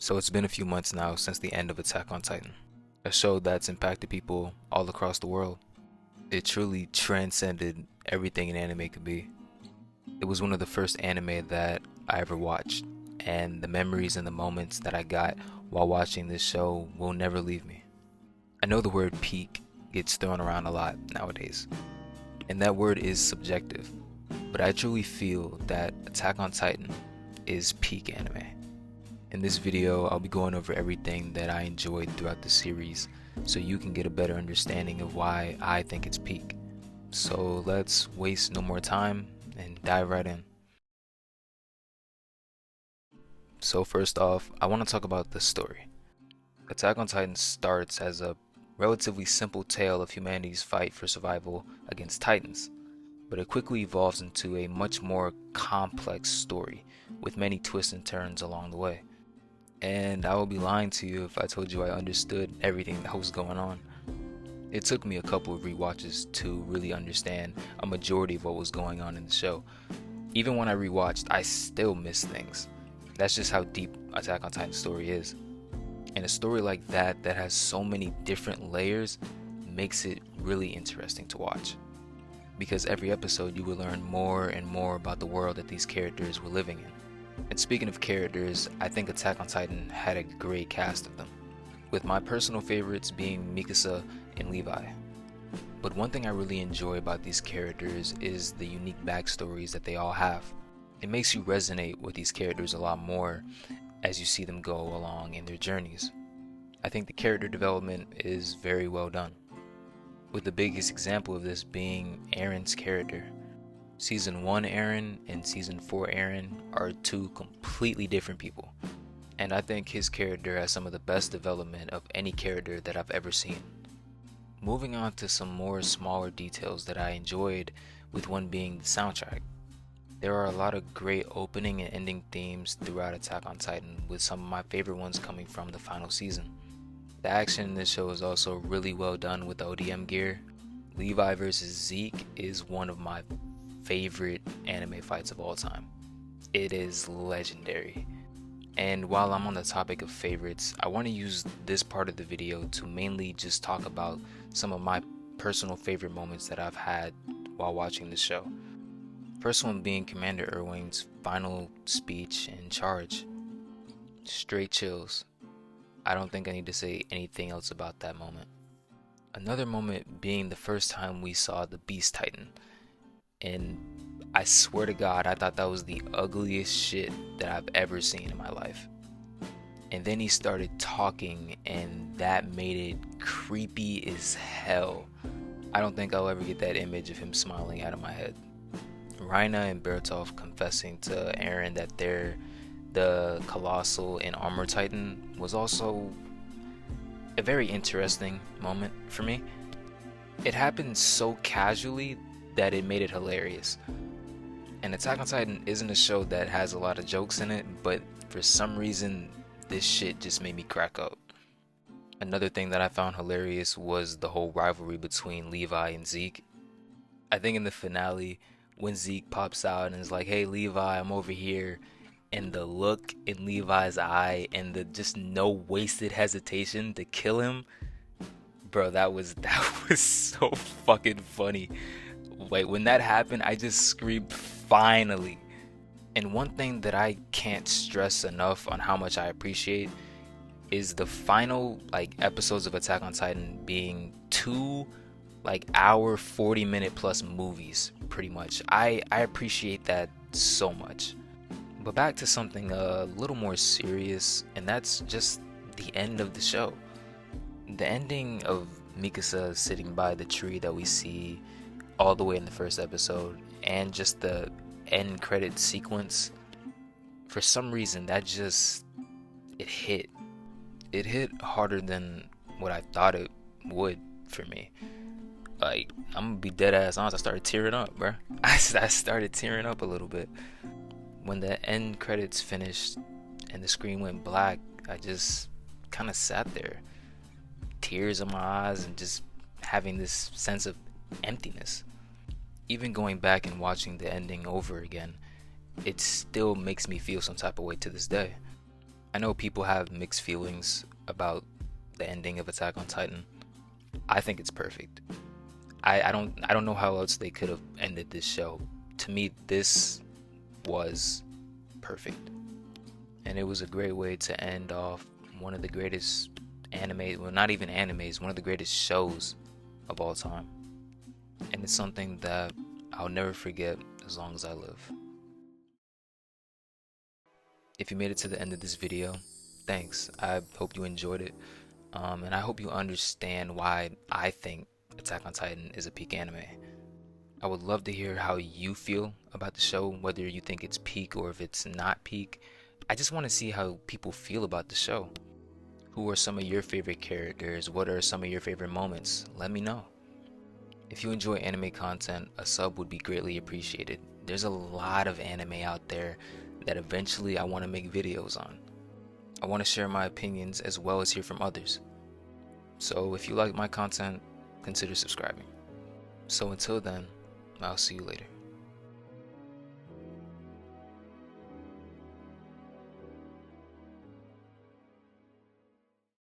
So it's been a few months now since the end of Attack on Titan, a show that's impacted people all across the world. It truly transcended everything an anime could be. It was one of the first anime that I ever watched, and the memories and the moments that I got while watching this show will never leave me. I know the word peak gets thrown around a lot nowadays, and that word is subjective, but I truly feel that Attack on Titan is peak anime. In this video, I'll be going over everything that I enjoyed throughout the series so you can get a better understanding of why I think it's peak. So let's waste no more time and dive right in. So first off, I want to talk about the story. Attack on Titan starts as a relatively simple tale of humanity's fight for survival against Titans, but it quickly evolves into a much more complex story with many twists and turns along the way. And I would be lying to you if I told you I understood everything that was going on. It took me a couple of rewatches to really understand a majority of what was going on in the show. Even when I rewatched, I still missed things. That's just how deep Attack on Titan's story is. And a story like that has so many different layers makes it really interesting to watch. Because every episode you will learn more and more about the world that these characters were living in. And speaking of characters, I think Attack on Titan had a great cast of them, with my personal favorites being Mikasa and Levi. But one thing I really enjoy about these characters is the unique backstories that they all have. It makes you resonate with these characters a lot more as you see them go along in their journeys. I think the character development is very well done, with the biggest example of this being Eren's character. Season 1 Eren and Season 4 Eren are two completely different people, and I think his character has some of the best development of any character that I've ever seen. Moving on to some more smaller details that I enjoyed, with one being the soundtrack. There are a lot of great opening and ending themes throughout Attack on Titan, with some of my favorite ones coming from the final season. The action in this show is also really well done with the ODM gear. Levi vs. Zeke is one of my favorite anime fights of all time. It is legendary. And while I'm on the topic of favorites, I want to use this part of the video to mainly just talk about some of my personal favorite moments that I've had while watching the show. First one being Commander Erwin's final speech in Charge. Straight chills. I don't think I need to say anything else about that moment. Another moment being the first time we saw the Beast Titan. And I swear to God, I thought that was the ugliest shit that I've ever seen in my life. And then he started talking, and that made it creepy as hell. I don't think I'll ever get that image of him smiling out of my head. Reina and Bertolf confessing to Eren that they're the Colossal and Armor Titan was also a very interesting moment for me. It happened so casually that it made it hilarious. And Attack on Titan isn't a show that has a lot of jokes in it, but for some reason this shit just made me crack up. Another thing that I found hilarious was the whole rivalry between Levi and Zeke. I think in the finale, when Zeke pops out and is like, "Hey Levi, I'm over here," and the look in Levi's eye and the just no wasted hesitation to kill him, bro, that was so fucking funny. Like when that happened, I just screamed finally. And one thing that I can't stress enough on how much I appreciate is the final episodes of Attack on Titan being two hour 40-minute plus movies pretty much. I appreciate that so much. But back to something a little more serious, and that's just the end of the show. The ending of Mikasa sitting by the tree that we see all the way in the first episode, and just the end credit sequence, for some reason that just it hit harder than what I thought it would for me. Like, I'm gonna be dead ass honest, I started tearing up, bro. I started tearing up a little bit when the end credits finished and the screen went black. I just kind of sat there, tears in my eyes, and just having this sense of emptiness. Even going back and watching the ending over again, it still makes me feel some type of way to this day. I know people have mixed feelings about the ending of Attack on Titan. I think it's perfect. I don't know how else they could have ended this show. To me, this was perfect. And it was a great way to end off one of the greatest anime, well, not even animes, one of the greatest shows of all time. And it's something that I'll never forget as long as I live. If you made it to the end of this video, thanks. I hope you enjoyed it. And I hope you understand why I think Attack on Titan is a peak anime. I would love to hear how you feel about the show, whether you think it's peak or if it's not peak. I just want to see how people feel about the show. Who are some of your favorite characters? What are some of your favorite moments? Let me know. If you enjoy anime content, a sub would be greatly appreciated. There's a lot of anime out there that eventually I want to make videos on. I want to share my opinions as well as hear from others. So if you like my content, consider subscribing. So until then, I'll see you later.